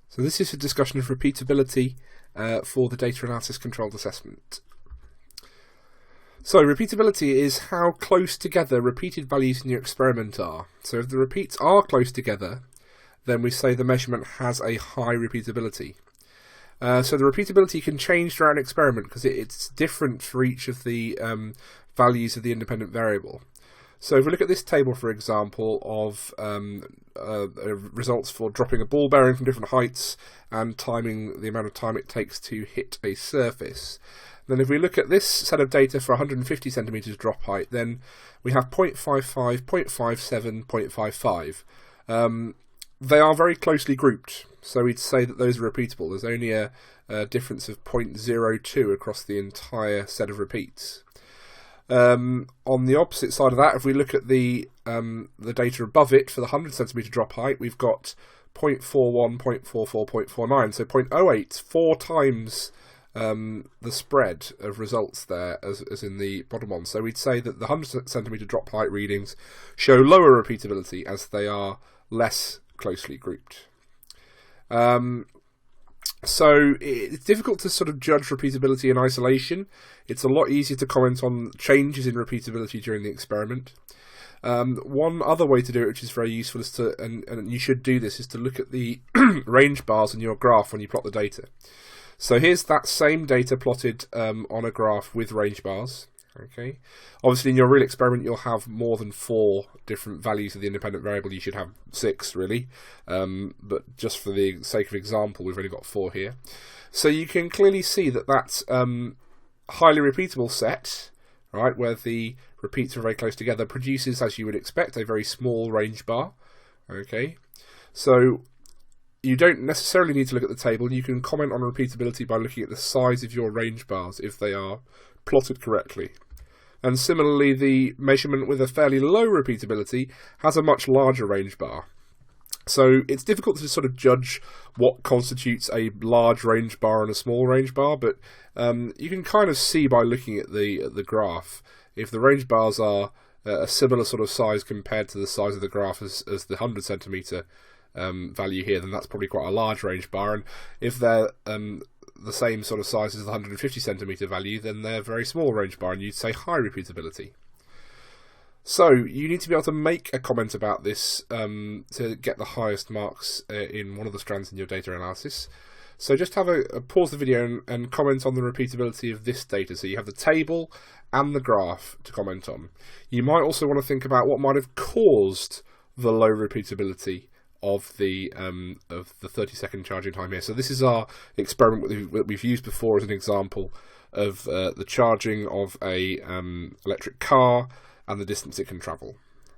So this is a discussion of repeatability for the data analysis controlled assessment. So repeatability is how close together repeated values in your experiment are. So if the repeats are close together, then we say the measurement has a high repeatability. So the repeatability can change throughout an experiment because it's different for each of the values of the independent variable. So if we look at this table, for example, of results for dropping a ball bearing from different heights and timing the amount of time it takes to hit a surface, then if we look at this set of data for 150 centimeters drop height, then we have 0.55, 0.57, 0.55. They are very closely grouped, so we'd say that those are repeatable. There's only a difference of 0.02 across the entire set of repeats. On the opposite side of that, if we look at the data above it for the 100 centimeter drop height, we've got 0.41, 0.44, 0.49, so 0.08, 4 times the spread of results there as in the bottom one. So we'd say that the 100 centimeter drop height readings show lower repeatability as they are less closely grouped. So it's difficult to sort of judge repeatability in isolation. It's a lot easier to comment on changes in repeatability during the experiment. One other way to do it, which is very useful, is to, and you should do this, is to look at the range bars in your graph when you plot the data. So here's that same data plotted on a graph with range bars. Okay. Obviously, in your real experiment, you'll have more than 4 different values of the independent variable. You should have 6, really. But just for the sake of example, we've only got 4 here. So you can clearly see that that's highly repeatable set, right, where the repeats are very close together, produces, as you would expect, a very small range bar. Okay. So you don't necessarily need to look at the table. You can comment on repeatability by looking at the size of your range bars if they are plotted correctly. And similarly, the measurement with a fairly low repeatability has a much larger range bar. So it's difficult to sort of judge what constitutes a large range bar and a small range bar, but you can kind of see by looking at the graph, if the range bars are a similar sort of size compared to the size of the graph as the 100 centimeter value here, then that's probably quite a large range bar. And if they're the same sort of size as the 150 centimeter value, then they're a very small range bar, and you'd say high repeatability. So you need to be able to make a comment about this to get the highest marks in one of the strands in your data analysis. So just have a pause the video and comment on the repeatability of this data. So you have the table and the graph to comment on. You might also want to think about what might have caused the low repeatability of the 30-second charging time here. So this is our experiment that we've used before as an example of the charging of a electric car and the distance it can travel.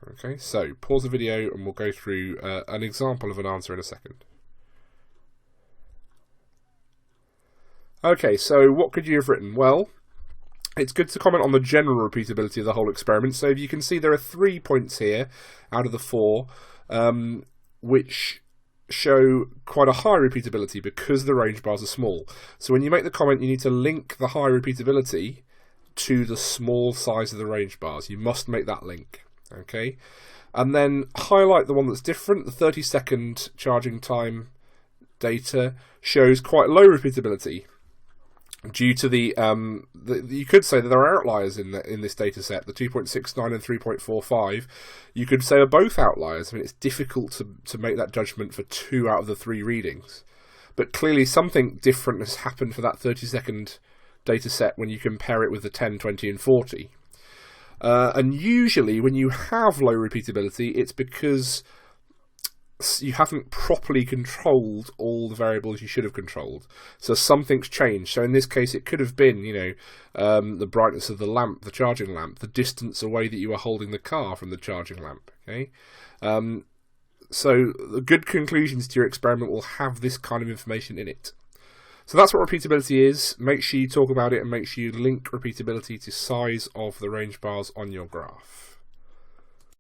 Okay, so pause the video and we'll go through an example of an answer in a second. Okay, so what could you have written? Well, it's good to comment on the general repeatability of the whole experiment. So if you can see, there are 3 points here out of the 4 which show quite a high repeatability because the range bars are small. So when you make the comment, you need to link the high repeatability to the small size of the range bars. You must make that link. Okay, and then highlight the one that's different. The 30-second charging time data shows quite low repeatability due to the you could say that there are outliers in this data set. The 2.69 and 3.45 you could say are both outliers. I mean, it's difficult to make that judgment for 2 out of the 3 readings, but clearly something different has happened for that 30-second data set when you compare it with the 10, 20 and 40. And usually when you have low repeatability, it's because you haven't properly controlled all the variables you should have controlled. So something's changed. So in this case, it could have been, the brightness of the lamp, the charging lamp, the distance away that you are holding the car from the charging lamp. Okay, so the good conclusions to your experiment will have this kind of information in it. So that's what repeatability is. Make sure you talk about it and make sure you link repeatability to size of the range bars on your graph.